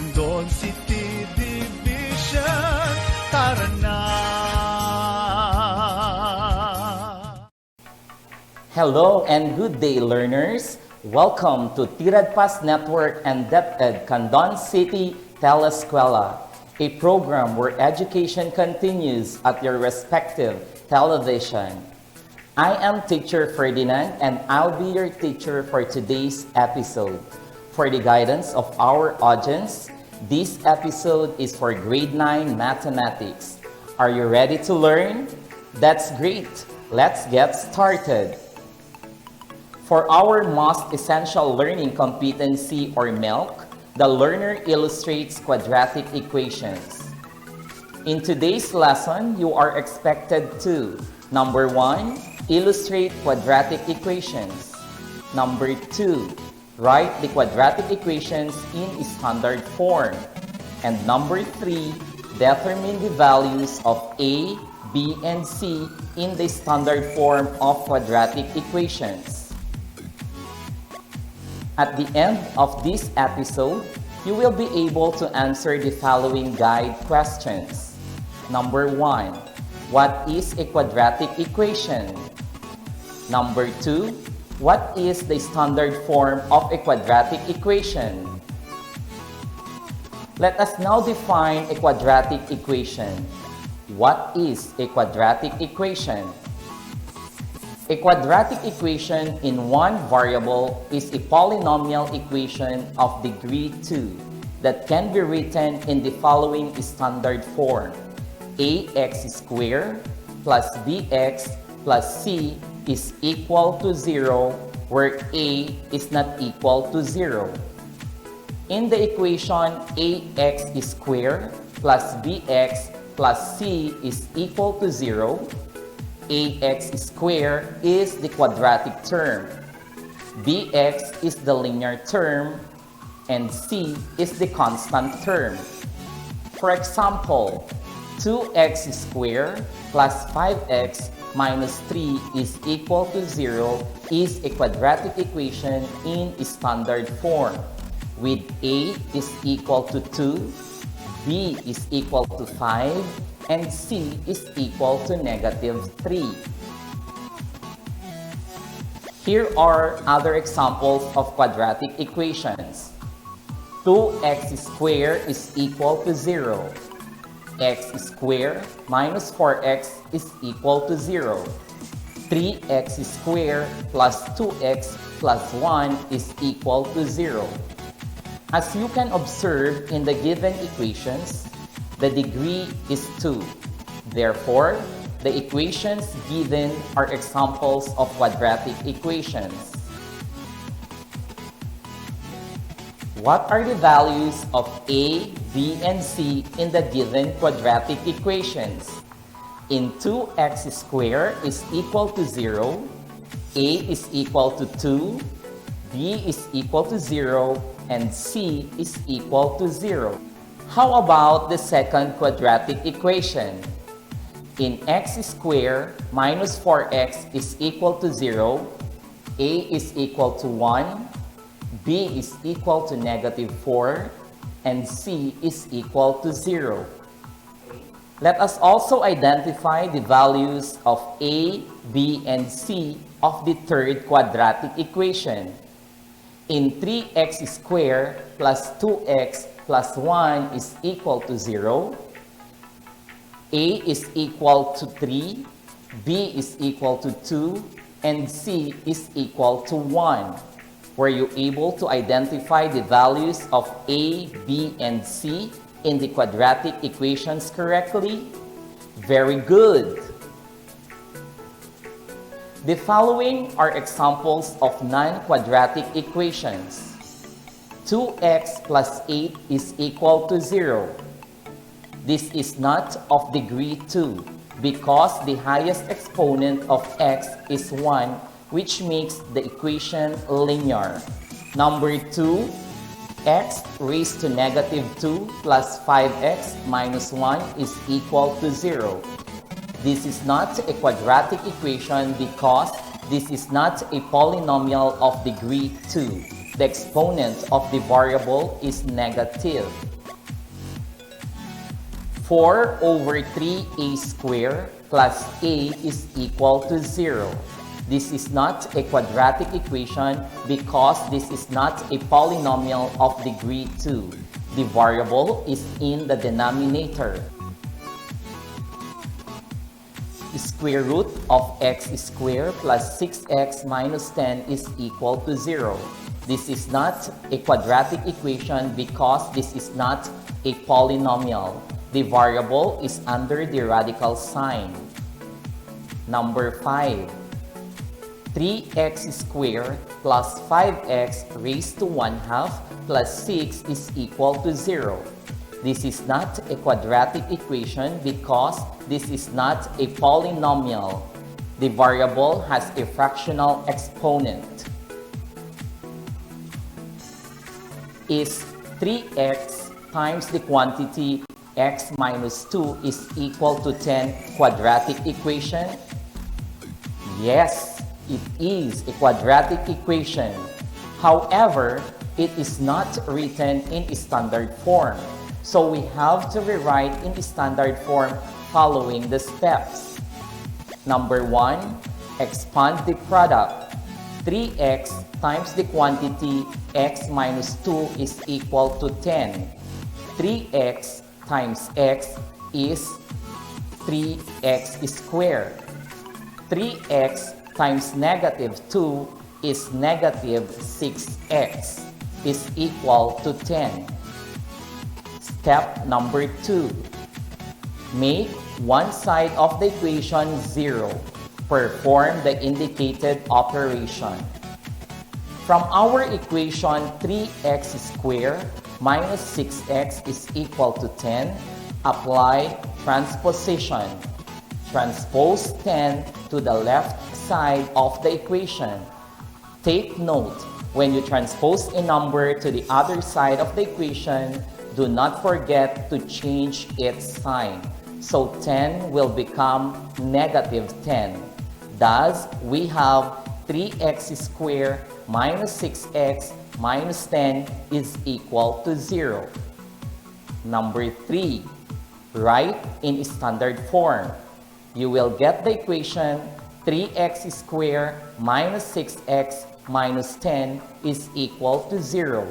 Candon City Division, tara na! Hello and good day, learners! Welcome to Tiradpas Network and DepEd Candon City Telescuela, a program where education continues at your respective television. I am Teacher Ferdinand and I'll be your teacher for today's episode. For the guidance of our audience, this episode is for grade 9 mathematics. Are you ready to learn? That's great! Let's get started. For our most essential learning competency or MILK, the learner illustrates quadratic equations. In today's lesson, you are expected to: number 1, illustrate quadratic equations. Number 2, write the quadratic equations in standard form. And number 3, determine the values of A, B, and C in the standard form of quadratic equations. At the end of this episode, you will be able to answer the following guide questions. Number 1, what is a quadratic equation? Number 2, what is the standard form of a quadratic equation? Let us now define a quadratic equation. What is a quadratic equation? A quadratic equation in one variable is a polynomial equation of degree 2 that can be written in the following standard form: ax squared plus bx plus c is equal to 0, where a is not equal to 0. In the equation ax squared plus bx plus c is equal to 0, ax squared is the quadratic term, bx is the linear term, and c is the constant term. For example, 2x squared plus 5x minus 3 is equal to 0 is a quadratic equation in standard form, with a is equal to 2, b is equal to 5, and c is equal to -3. Here are other examples of quadratic equations. 2x squared is equal to 0. X squared minus 4x is equal to 0. 3x squared plus 2x plus 1 is equal to 0. As you can observe in the given equations, the degree is 2. Therefore, the equations given are examples of quadratic equations. What are the values of a, b, and c in the given quadratic equations? In 2x squared is equal to 0, a is equal to 2, b is equal to 0, and c is equal to 0. How about the second quadratic equation? In x squared minus 4x is equal to 0, a is equal to 1, b is equal to -4, and c is equal to 0. Let us also identify the values of a, b, and c of the third quadratic equation. In 3x squared plus 2x plus 1 is equal to 0, a is equal to 3, b is equal to 2, and c is equal to 1. Were you able to identify the values of a, b, and c in the quadratic equations correctly? Very good! The following are examples of non-quadratic equations. 2x plus 8 is equal to 0. This is not of degree 2 because the highest exponent of x is 1, which makes the equation linear. Number 2, x raised to -2 plus 5x minus 1 is equal to 0. This is not a quadratic equation because this is not a polynomial of degree 2. The exponent of the variable is negative. 4 over 3a squared plus a is equal to 0. This is not a quadratic equation because this is not a polynomial of degree 2. The variable is in the denominator. The square root of x squared plus 6x minus 10 is equal to 0. This is not a quadratic equation because this is not a polynomial. The variable is under the radical sign. Number 5. 3x squared plus 5x raised to 1/2 plus 6 is equal to 0. This is not a quadratic equation because this is not a polynomial. The variable has a fractional exponent. Is 3x times the quantity x minus 2 is equal to 10 quadratic equation? Yes, it is a quadratic equation. However, it is not written in standard form. So we have to rewrite in standard form following the steps. Number 1, expand the product. 3x times the quantity x minus 2 is equal to 10. 3x times x is 3x squared. 3x times negative 2 is negative 6x is equal to 10. Step number 2. Make one side of the equation 0. Perform the indicated operation. From our equation 3x squared minus 6x is equal to 10, apply transposition. Transpose 10 to the left side of the equation. Take note, when you transpose a number to the other side of the equation, do not forget to change its sign. So 10 will become negative 10. Thus, we have 3x squared minus 6x minus 10 is equal to 0. Number 3, write in standard form. You will get the equation 3x squared minus 6x minus 10 is equal to 0,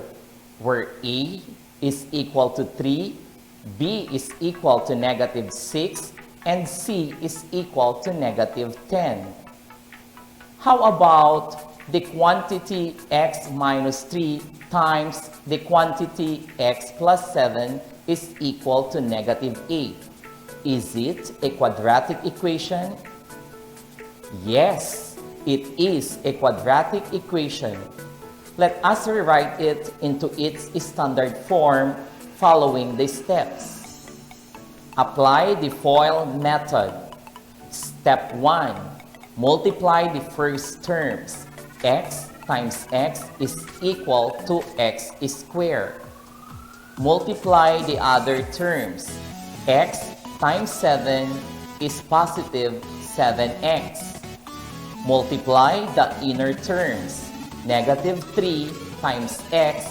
where a is equal to 3, b is equal to negative 6, and c is equal to negative 10. How about the quantity x minus 3 times the quantity x plus 7 is equal to negative 8? Is it a quadratic equation? Yes, it is a quadratic equation. Let us rewrite it into its standard form following the steps. Apply the FOIL method. Step 1. Multiply the first terms. X times x is equal to x squared. Multiply the other terms. X times 7 is positive 7x. Multiply the inner terms. Negative 3 times x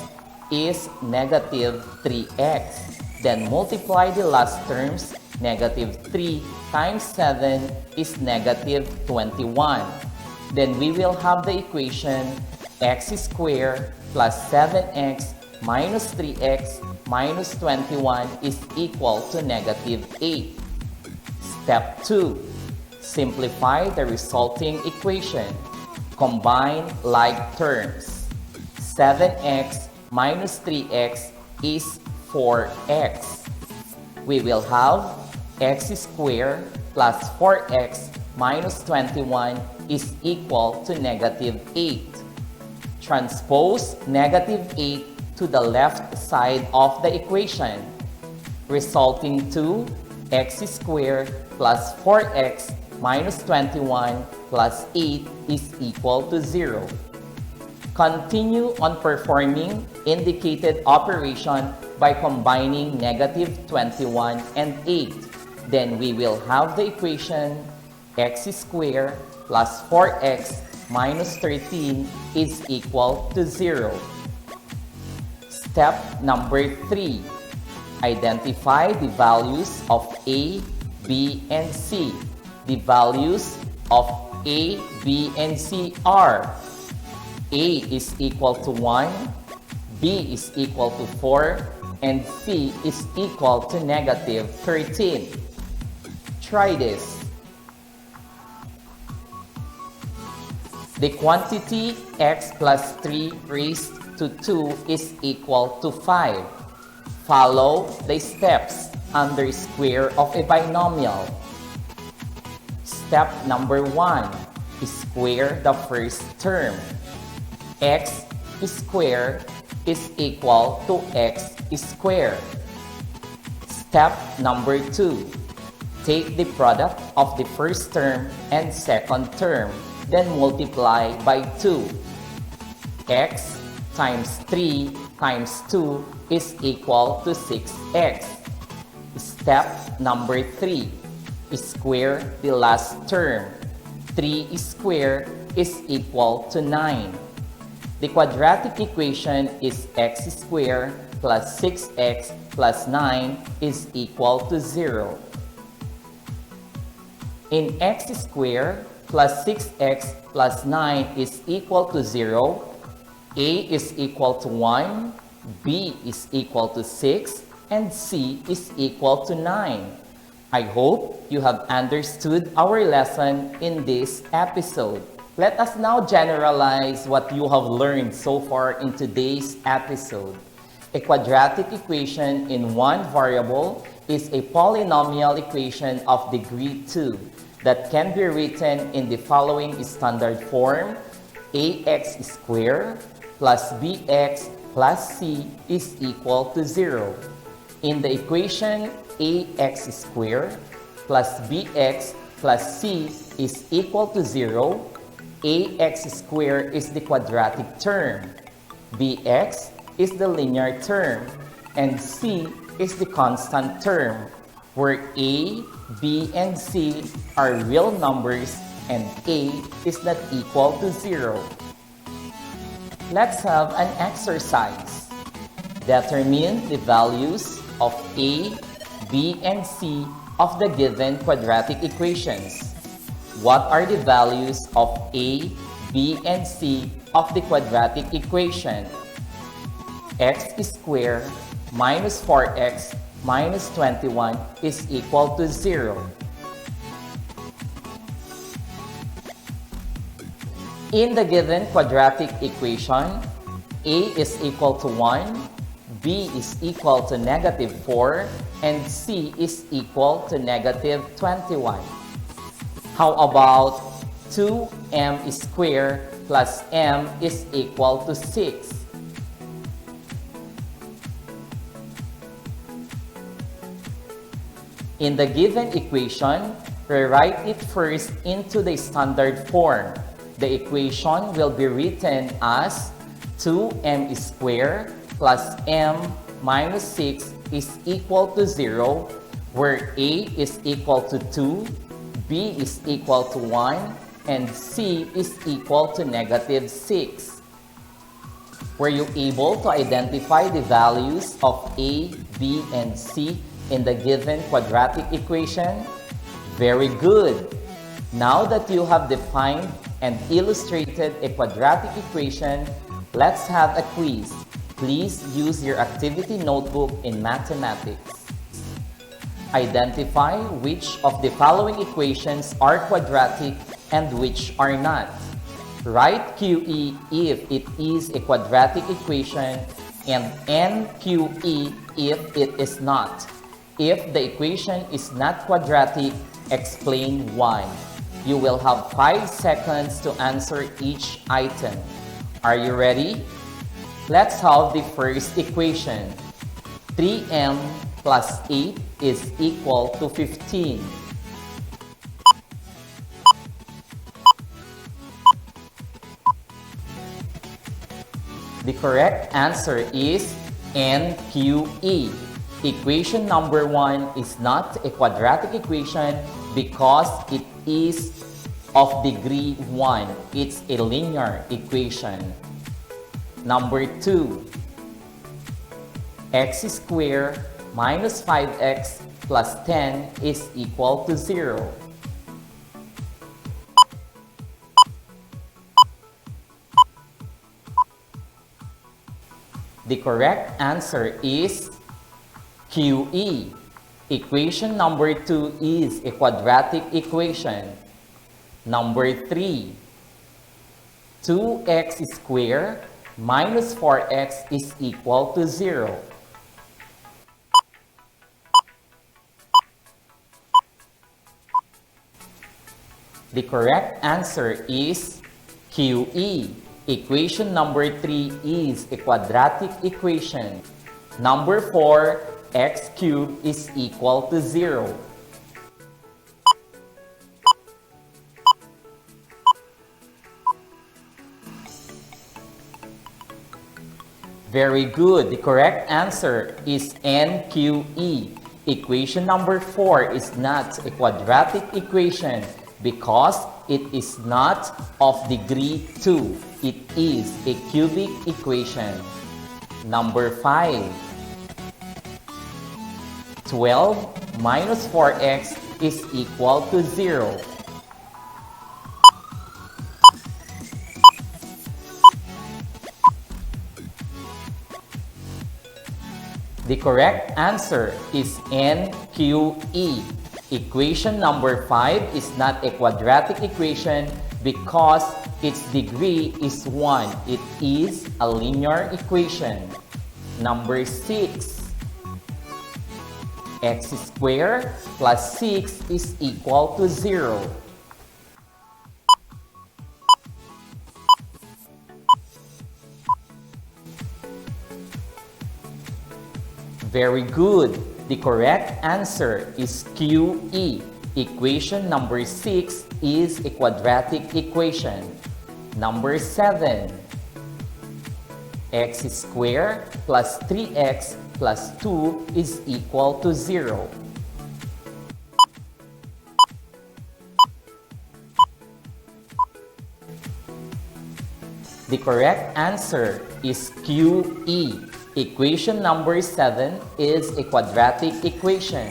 is negative 3x. Then multiply the last terms. Negative 3 times 7 is negative 21. Then we will have the equation x squared plus 7x minus 3x minus 21 is equal to negative 8. Step 2. Simplify the resulting equation. Combine like terms. 7x minus 3x is 4x. We will have x squared plus 4x minus 21 is equal to negative 8. Transpose negative 8 to the left side of the equation, resulting to x squared plus 4x minus 21 plus 8 is equal to 0. Continue on performing indicated operation by combining negative 21 and 8. Then we will have the equation x squared plus 4x minus 13 is equal to 0. Step number 3. Identify the values of A, B, and C. The values of A, B, and C are: A is equal to 1, B is equal to 4, and C is equal to negative 13. Try this. The quantity x plus 3 raised to 2 is equal to 5. Follow the steps under square of a binomial. Step number 1. Square the first term. X squared is equal to x squared. Step number 2. Take the product of the first term and second term, then multiply by 2. X times 3 times 2 is equal to 6x. Step number 3. Square the last term. 3 squared is equal to 9. The quadratic equation is x squared plus 6x plus 9 is equal to 0. In x squared plus 6x plus 9 is equal to 0, A is equal to 1, B is equal to 6, and C is equal to 9. I hope you have understood our lesson in this episode. Let us now generalize what you have learned so far in today's episode. A quadratic equation in one variable is a polynomial equation of degree 2 that can be written in the following standard form: ax squared plus bx plus c is equal to 0. In the equation ax squared plus bx plus c is equal to 0, ax squared is the quadratic term, bx is the linear term, and c is the constant term, where a, b, and c are real numbers and a is not equal to 0. Let's have an exercise. Determine the values of a, b, and c of the given quadratic equations. What are the values of a, b, and c of the quadratic equation? X squared minus 4x minus 21 is equal to 0. In the given quadratic equation, a is equal to 1, b is equal to negative 4, and c is equal to negative 21. How about 2m squared plus m is equal to 6? In the given equation, rewrite it first into the standard form. The equation will be written as 2m squared plus m minus 6 is equal to 0, where a is equal to 2, b is equal to 1, and c is equal to negative 6. Were you able to identify the values of a, b, and c in the given quadratic equation? Very good! Now that you have defined and illustrated a quadratic equation, let's have a quiz. Please use your activity notebook in mathematics. Identify which of the following equations are quadratic and which are not. Write QE if it is a quadratic equation and NQE if it is not. If the equation is not quadratic, explain why. You will have 5 seconds to answer each item. Are you ready? Let's have the first equation. 3m plus 8 is equal to 15. The correct answer is NQE. Equation number 1 is not a quadratic equation because it is of degree 1. It's a linear equation. Number 2. X squared minus 5x plus 10 is equal to 0? The correct answer is QE. Equation number 2 is a quadratic equation. Number 3, 2x squared minus 4x is equal to 0. The correct answer is QE. Equation number 3 is a quadratic equation. Number 4, x cubed is equal to 0. Very good. The correct answer is NQE. Equation number 4 is not a quadratic equation because it is not of degree 2. It is a cubic equation. Number 5. 12 minus 4x is equal to 0. The correct answer is NQE. Equation number 5 is not a quadratic equation because its degree is 1. It is a linear equation. Number 6. X squared plus 6 is equal to 0. Very good. The correct answer is QE. Equation number 6 is a quadratic equation. Number 7. X squared plus 3x plus 2 is equal to 0. The correct answer is QE. Equation number 7 is a quadratic equation.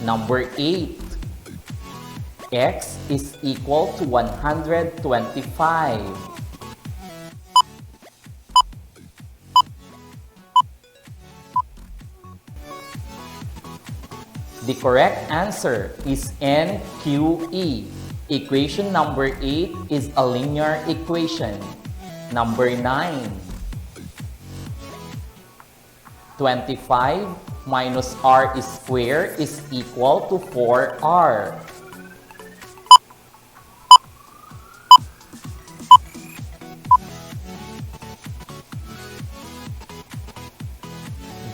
Number 8. X is equal to 125. The correct answer is NQE. Equation number 8 is a linear equation. Number 9. 25 minus r squared is equal to 4r.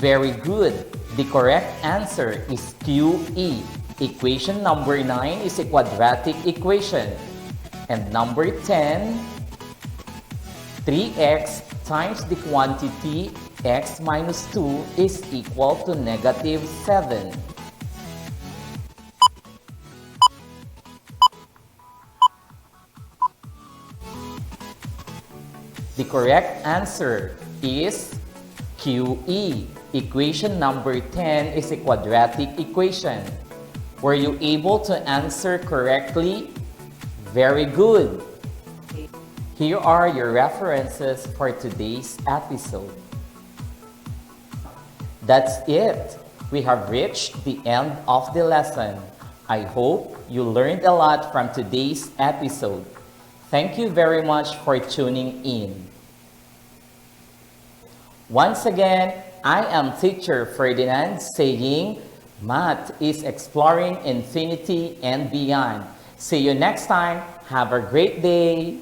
Very good. The correct answer is QE. Equation number 9 is a quadratic equation. And number 10, 3x times the quantity x minus 2 is equal to negative 7. The correct answer is QE. Equation number 10 is a quadratic equation. Were you able to answer correctly? Very good. Here are your references for today's episode. That's it. We have reached the end of the lesson. I hope you learned a lot from today's episode. Thank you very much for tuning in. Once again, I am Teacher Ferdinand saying, Math is exploring infinity and beyond. See you next time. Have a great day.